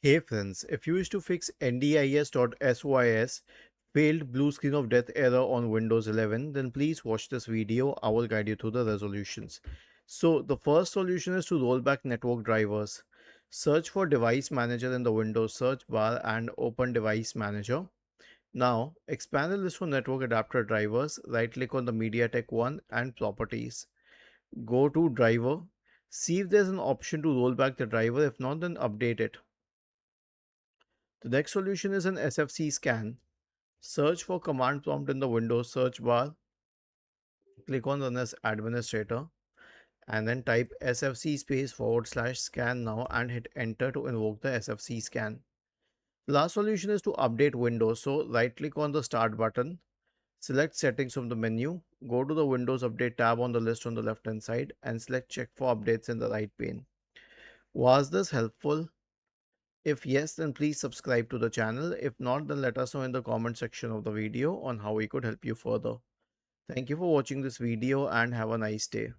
Hey friends, if you wish to fix ndis.sys failed blue screen of death error on Windows 11, then please watch this video. I will guide you through the resolutions. So the first solution is to roll back network drivers. Search for device manager in the Windows search bar and open device manager. Now expand the list for network adapter drivers. Right click on the MediaTek one and properties. Go to driver. See if there's an option to roll back the driver. If not, then update it. The next solution is an SFC scan. Search for command prompt in the Windows search bar. Click on Run as Administrator and then type SFC space / scan now and hit enter to invoke the SFC scan. Last solution is to update Windows. So right click on the Start button, select Settings from the menu, go to the Windows Update tab on the list on the left hand side and select Check for Updates in the right pane. Was this helpful? If yes, then please subscribe to the channel. If not, then let us know in the comment section of the video on how we could help you further. Thank you for watching this video and have a nice day.